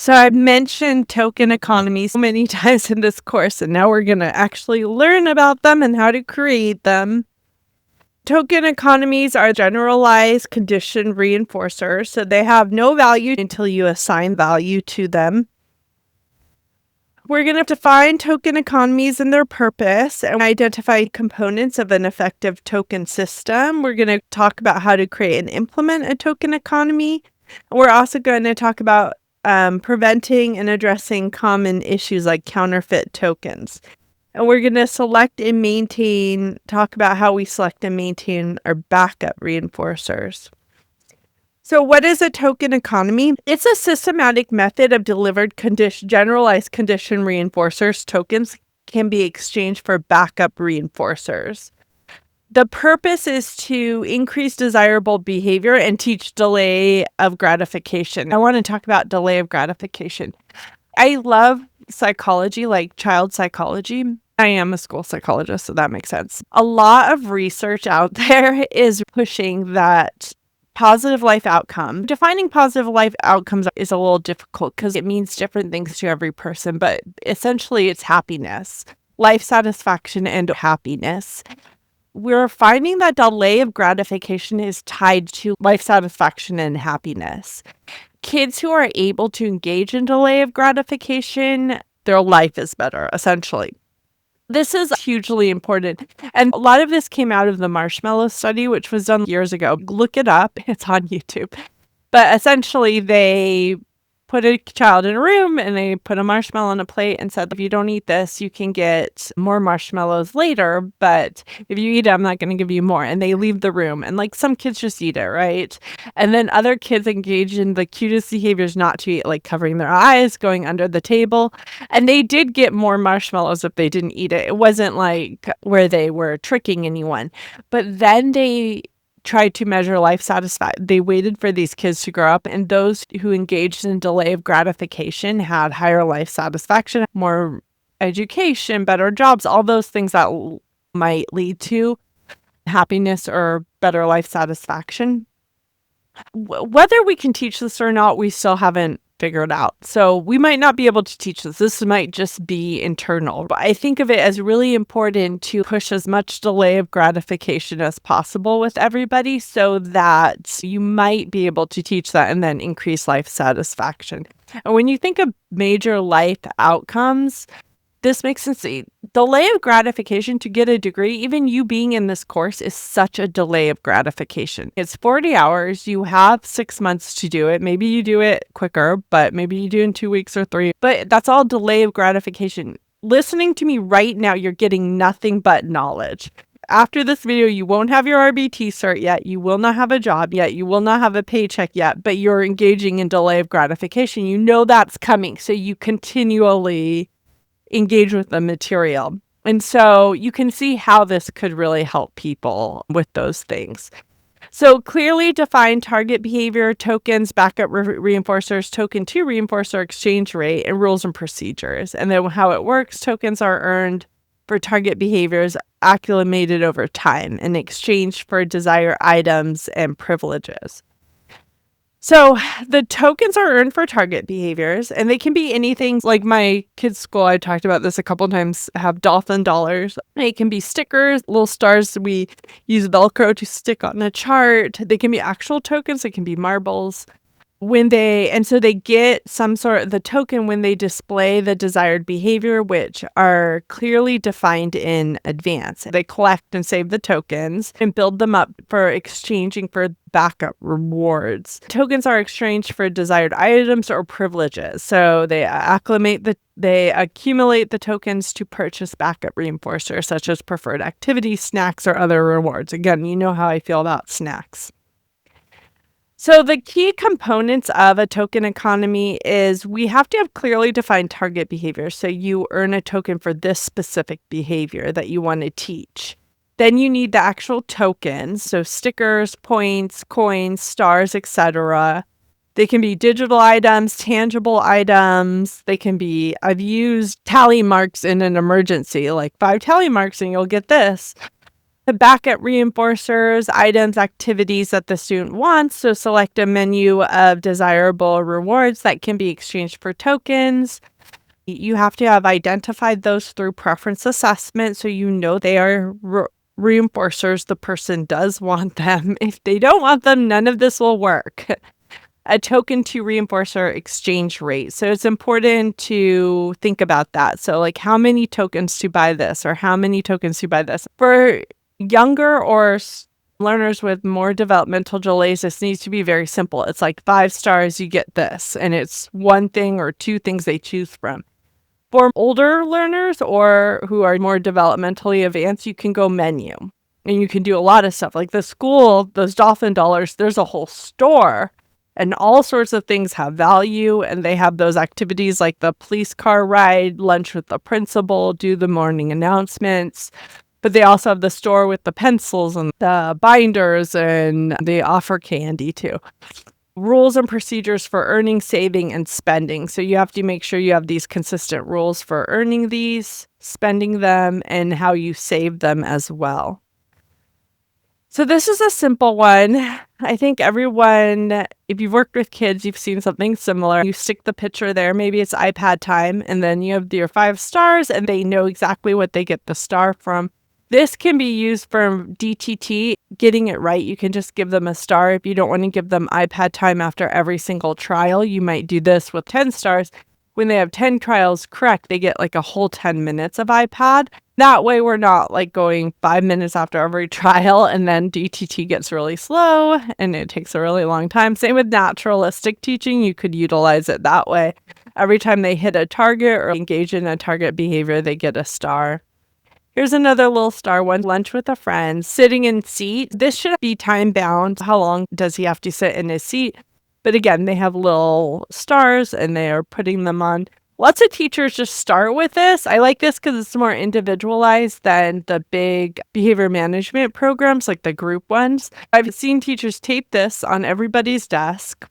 So I've mentioned token economies so many times in this course, and now we're going to actually learn about them and how to create them. Token economies are generalized condition reinforcers, so they have no value until you assign value to them. We're going to define token economies and their purpose and identify components of an effective token system. We're going to talk about how to create and implement a token economy. We're also going to talk about preventing and addressing common issues like counterfeit tokens. And we're going to talk about how we select and maintain our backup reinforcers. So what is a token economy? It's a systematic method of delivered generalized condition reinforcers. Tokens can be exchanged for backup reinforcers. The purpose is to increase desirable behavior and teach delay of gratification. I want to talk about delay of gratification. I love psychology, like child psychology. I am a school psychologist, so that makes sense. A lot of research out there is pushing that positive life outcome. Defining positive life outcomes is a little difficult because it means different things to every person, but essentially it's happiness, life satisfaction, and happiness. We're finding that delay of gratification is tied to life satisfaction and happiness. Kids who are able to engage in delay of gratification, their life is better, essentially. This is hugely important. And a lot of this came out of the marshmallow study, which was done years ago. Look it up. It's on YouTube. But essentially, they put a child in a room and they put a marshmallow on a plate and said, if you don't eat this, you can get more marshmallows later. But if you eat it, I'm not going to give you more. And they leave the room. And like some kids just eat it, right? And then other kids engage in the cutest behaviors not to eat, like covering their eyes, going under the table. And they did get more marshmallows if they didn't eat it. It wasn't like where they were tricking anyone. But then they tried to measure life satisfaction. They waited for these kids to grow up, and those who engaged in delay of gratification had higher life satisfaction, more education, better jobs, all those things that might lead to happiness or better life satisfaction. Whether we can teach this or not, we still haven't figured out. So we might not be able to teach this. This might just be internal. But I think of it as really important to push as much delay of gratification as possible with everybody so that you might be able to teach that and then increase life satisfaction. And when you think of major life outcomes, this makes sense. Delay of gratification to get a degree, even you being in this course, is such a delay of gratification. It's 40 hours. You have 6 months to do it. Maybe you do it quicker, but maybe you do in 2 weeks or 3. But that's all delay of gratification. Listening to me right now, you're getting nothing but knowledge. After this video, you won't have your RBT cert yet. You will not have a job yet. You will not have a paycheck yet, but you're engaging in delay of gratification. You know that's coming. So you continually engage with the material. And so you can see how this could really help people with those things. So clearly define target behavior, tokens, backup reinforcers, token to reinforcer exchange rate, and rules and procedures. And then how it works, tokens are earned for target behaviors accumulated over time in exchange for desired items and privileges. So the tokens are earned for target behaviors, and they can be anything. Like my kids' school, I talked about this a couple times, have dolphin dollars. They can be stickers, little stars we use Velcro to stick on a chart. They can be actual tokens. They can be marbles. So they get some sort of the token when they display the desired behavior, which are clearly defined in advance. They collect and save the tokens and build them up for exchanging for backup rewards. Tokens are exchanged for desired items or privileges. So they accumulate the tokens to purchase backup reinforcers such as preferred activities, snacks, or other rewards. Again, you know how I feel about snacks. So the key components of a token economy is we have to have clearly defined target behavior. So you earn a token for this specific behavior that you want to teach. Then you need the actual tokens, so stickers, points, coins, stars, etc. They can be digital items, tangible items. I've used tally marks in an emergency, like 5 tally marks and you'll get this. The backup reinforcers, items, activities that the student wants. So select a menu of desirable rewards that can be exchanged for tokens. You have to have identified those through preference assessment so you know they are reinforcers. The person does want them. If they don't want them, none of this will work. A token to reinforcer exchange rate. So it's important to think about that. So like how many tokens to buy this or how many tokens to buy this. For younger or learners with more developmental delays, this needs to be very simple. It's like 5 stars, you get this, and it's one thing or two things they choose from. For older learners or who are more developmentally advanced, you can go menu and you can do a lot of stuff. Like the school, those dolphin dollars, there's a whole store and all sorts of things have value, and they have those activities like the police car ride, lunch with the principal, do the morning announcements. But they also have the store with the pencils and the binders, and they offer candy too. Rules and procedures for earning, saving, and spending. So you have to make sure you have these consistent rules for earning these, spending them, and how you save them as well. So this is a simple one. I think everyone, if you've worked with kids, you've seen something similar. You stick the picture there, maybe it's iPad time, and then you have your 5 stars, and they know exactly what they get the star from. This can be used for DTT. Getting it right, you can just give them a star. If you don't want to give them iPad time after every single trial, you might do this with 10 stars. When they have 10 trials correct, they get like a whole 10 minutes of iPad. That way we're not like going 5 minutes after every trial and then DTT gets really slow and it takes a really long time. Same with naturalistic teaching. You could utilize it that way. Every time they hit a target or engage in a target behavior, they get a star. Here's another little star one. Lunch with a friend, sitting in seat. This should be time bound. How long does he have to sit in his seat? But again, they have little stars and they are putting them on. Lots of teachers just start with this. I like this because it's more individualized than the big behavior management programs like the group ones. I've seen teachers tape this on everybody's desk.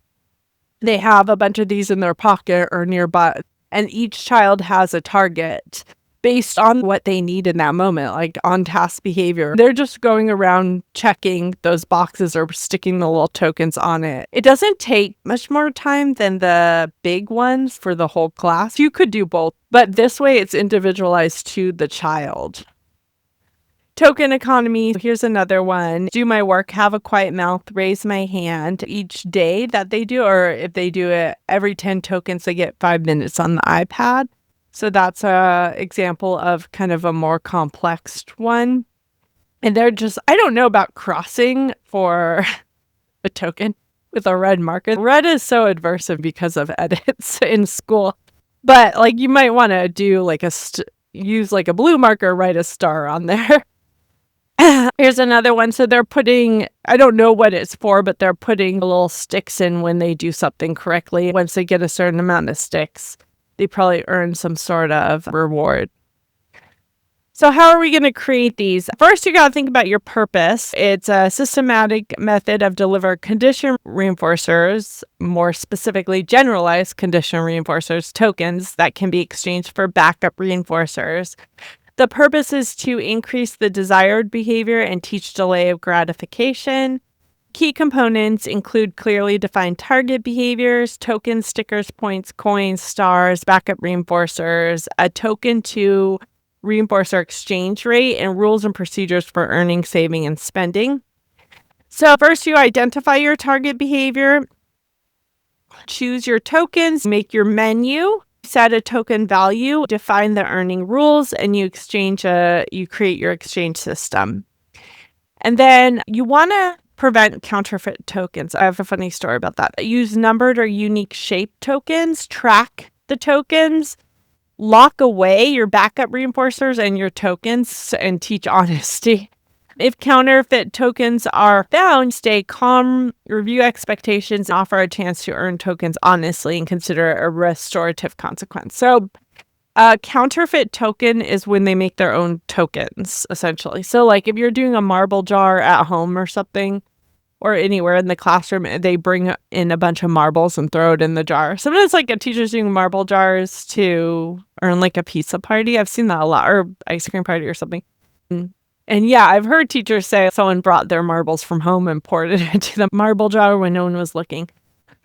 They have a bunch of these in their pocket or nearby, and each child has a target based on what they need in that moment, like on-task behavior. They're just going around checking those boxes or sticking the little tokens on it. It doesn't take much more time than the big ones for the whole class. You could do both, but this way it's individualized to the child. Token economy. Here's another one. Do my work, have a quiet mouth, raise my hand each day that they do, or if they do it every 10 tokens, they get 5 minutes on the iPad. So that's a example of kind of a more complex one. And they're just, I don't know about crossing for a token with a red marker. Red is so adversive because of edits in school. But like you might want to do like use like a blue marker, write a star on there. Here's another one. So they're putting, I don't know what it's for, but they're putting little sticks in when they do something correctly. Once they get a certain amount of sticks, they probably earn some sort of reward. So how are we going to create these? First, you got to think about your purpose. It's a systematic method of deliver condition reinforcers, more specifically generalized condition reinforcers, tokens that can be exchanged for backup reinforcers. The purpose is to increase the desired behavior and teach delay of gratification. Key components include clearly defined target behaviors, tokens, stickers, points, coins, stars, backup reinforcers, a token to reinforcer exchange rate, and rules and procedures for earning, saving, and spending. So first you identify your target behavior, choose your tokens, make your menu, set a token value, define the earning rules, and you create your exchange system. And then you want to prevent counterfeit tokens. I have a funny story about that. Use numbered or unique shape tokens, track the tokens, lock away your backup reinforcers and your tokens, and teach honesty. If counterfeit tokens are found, stay calm, review expectations, and offer a chance to earn tokens honestly and consider a restorative consequence. So a counterfeit token is when they make their own tokens, essentially. So like if you're doing a marble jar at home or something, or anywhere in the classroom, they bring in a bunch of marbles and throw it in the jar. Sometimes like a teacher's doing marble jars to earn like a pizza party. I've seen that a lot, or ice cream party or something. And yeah, I've heard teachers say someone brought their marbles from home and poured it into the marble jar when no one was looking.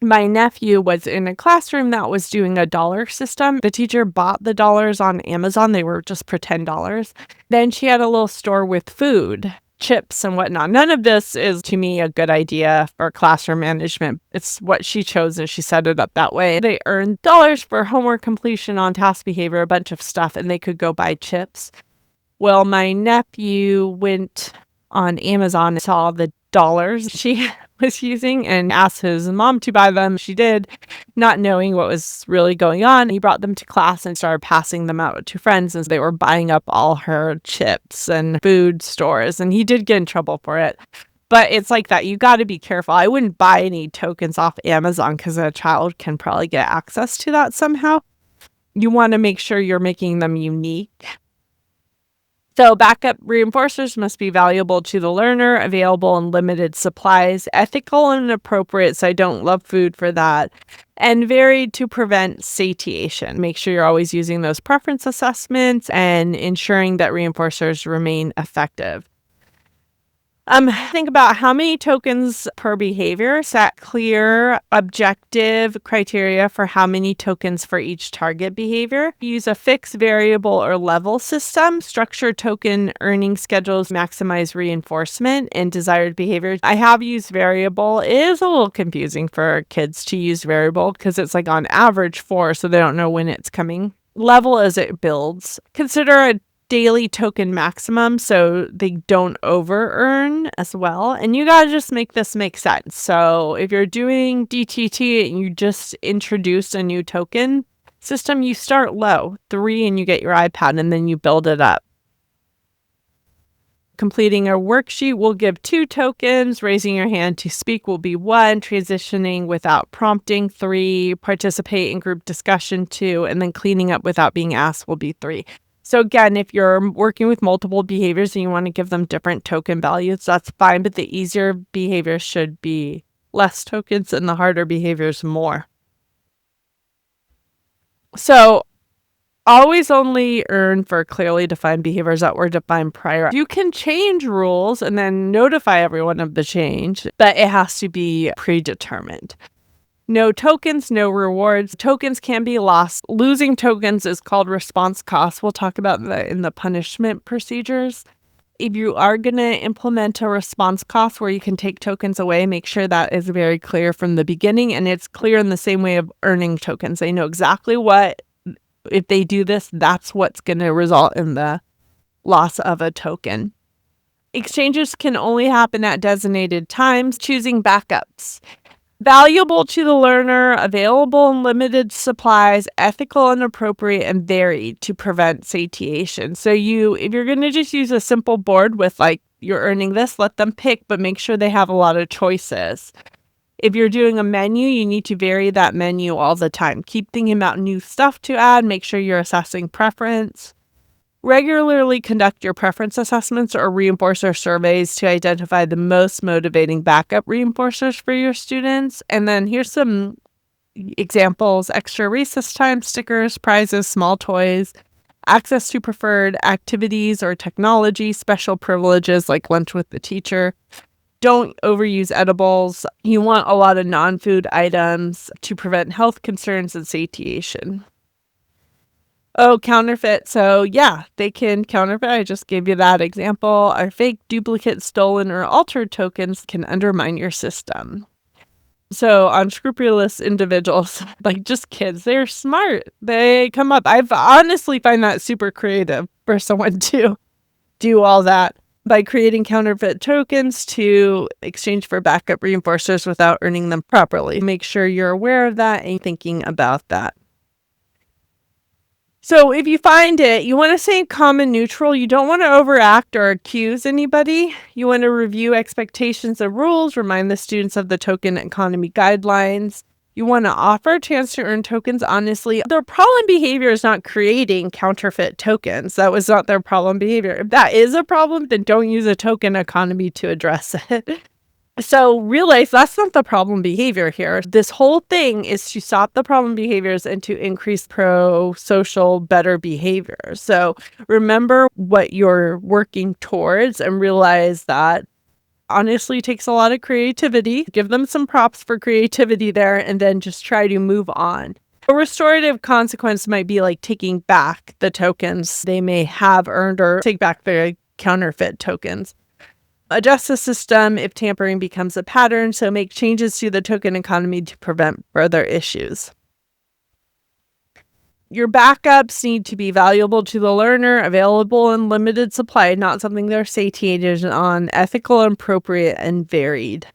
My nephew was in a classroom that was doing a dollar system. The teacher bought the dollars on Amazon. They were just pretend dollars. Then she had a little store with food, chips, and whatnot. None of this is, to me, a good idea for classroom management. It's what she chose and she set it up that way. They earned dollars for homework completion, on task behavior, a bunch of stuff, and they could go buy chips. Well, my nephew went on Amazon and saw the dollars she was using and asked his mom to buy them. She did, not knowing what was really going on. He brought them to class and started passing them out to friends as they were buying up all her chips and food stores. And he did get in trouble for it. But it's like that. You got to be careful. I wouldn't buy any tokens off Amazon because a child can probably get access to that somehow. You want to make sure you're making them unique. So backup reinforcers must be valuable to the learner, available in limited supplies, ethical and appropriate, so I don't love food for that, and varied to prevent satiation. Make sure you're always using those preference assessments and ensuring that reinforcers remain effective. Think about how many tokens per behavior. Set clear, objective criteria for how many tokens for each target behavior. Use a fixed variable or level system. Structure token earning schedules, maximize reinforcement and desired behavior. I have used variable. It is a little confusing for kids to use variable because it's like on average 4, so they don't know when it's coming. Level as it builds. Consider a daily token maximum so they don't over earn as well. And you gotta just make this make sense. So if you're doing DTT and you just introduce a new token system, you start low, 3, and you get your iPad and then you build it up. Completing a worksheet will give 2 tokens. Raising your hand to speak will be 1. Transitioning without prompting, 3. Participate in group discussion, 2. And then cleaning up without being asked will be 3. So again, if you're working with multiple behaviors and you want to give them different token values, that's fine. But the easier behaviors should be less tokens and the harder behaviors more. So always only earn for clearly defined behaviors that were defined prior. You can change rules and then notify everyone of the change, but it has to be predetermined. No tokens, no rewards. Tokens can be lost. Losing tokens is called response cost. We'll talk about that in the punishment procedures. If you are going to implement a response cost where you can take tokens away, make sure that is very clear from the beginning, and it's clear in the same way of earning tokens. They know exactly what, if they do this, that's what's going to result in the loss of a token. Exchanges can only happen at designated times. Choosing backups. Valuable to the learner, available in limited supplies, ethical and appropriate, and varied to prevent satiation. So if you're going to just use a simple board with like, you're earning this, let them pick, but make sure they have a lot of choices. If you're doing a menu, you need to vary that menu all the time. Keep thinking about new stuff to add. Make sure you're assessing preference. Regularly conduct your preference assessments or reinforcer surveys to identify the most motivating backup reinforcers for your students. And then here's some examples: extra recess time, stickers, prizes, small toys, access to preferred activities or technology, special privileges like lunch with the teacher. Don't overuse edibles. You want a lot of non-food items to prevent health concerns and satiation. Oh, counterfeit. So yeah, they can counterfeit. I just gave you that example. Our fake, duplicate, stolen, or altered tokens can undermine your system. So unscrupulous individuals, like just kids, they're smart. They come up. I've honestly find that super creative for someone to do all that by creating counterfeit tokens to exchange for backup reinforcers without earning them properly. Make sure you're aware of that and thinking about that. So if you find it, you want to stay calm and neutral. You don't want to overact or accuse anybody. You want to review expectations and rules, remind the students of the token economy guidelines. You want to offer a chance to earn tokens honestly. Their problem behavior is not creating counterfeit tokens. That was not their problem behavior. If that is a problem, then don't use a token economy to address it. So realize that's not the problem behavior here. This whole thing is to stop the problem behaviors and to increase pro-social better behavior. So remember what you're working towards and realize that honestly takes a lot of creativity. Give them some props for creativity there and then just try to move on. A restorative consequence might be like taking back the tokens they may have earned or take back the counterfeit tokens. Adjust the system if tampering becomes a pattern, so make changes to the token economy to prevent further issues. Your backups need to be valuable to the learner, available in limited supply, not something they're satiated on, ethical, appropriate, and varied.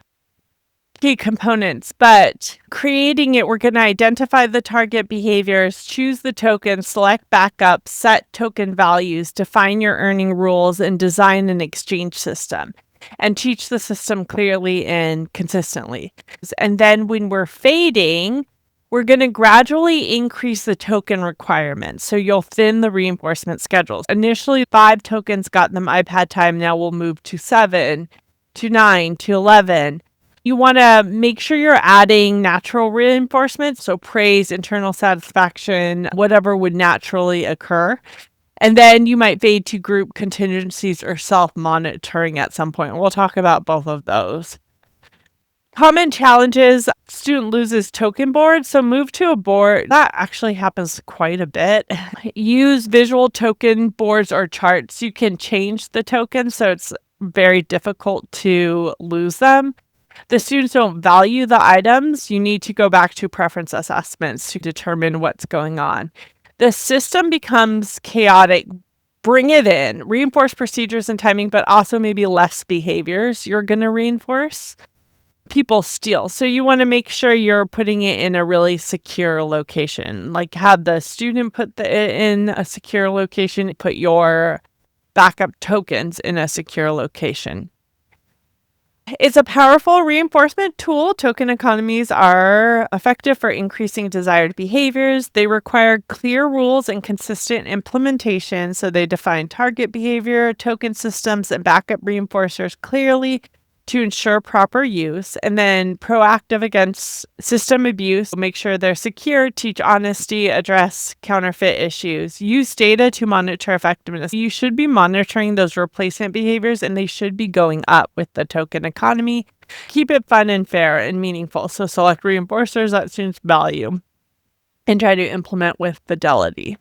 Key components, but creating it, we're going to identify the target behaviors, choose the token, select backup, set token values, define your earning rules, and design an exchange system. And teach the system clearly and consistently. And then when we're fading, we're going to gradually increase the token requirements. So you'll thin the reinforcement schedules. Initially, 5 tokens got them iPad time. Now we'll move to 7, to 9, to 11. You want to make sure you're adding natural reinforcement, so praise, internal satisfaction, whatever would naturally occur. And then you might fade to group contingencies or self-monitoring at some point. We'll talk about both of those. Common challenges, student loses token board, so move to a board. That actually happens quite a bit. Use visual token boards or charts. You can change the tokens, so it's very difficult to lose them. The students don't value the items. You need to go back to preference assessments to determine what's going on. The system becomes chaotic. Bring it in. Reinforce procedures and timing, but also maybe less behaviors you're going to reinforce. People steal. So you want to make sure you're putting it in a really secure location. Like have the student put it in a secure location, put your backup tokens in a secure location. It's a powerful reinforcement tool. Token economies are effective for increasing desired behaviors. They require clear rules and consistent implementation. So they define target behavior, token systems, and backup reinforcers clearly to ensure proper use, and then proactive against system abuse. Make sure they're secure, teach honesty, address counterfeit issues, use data to monitor effectiveness. You should be monitoring those replacement behaviors, and they should be going up with the token economy. Keep it fun and fair and meaningful. So select reinforcers that students value and try to implement with fidelity.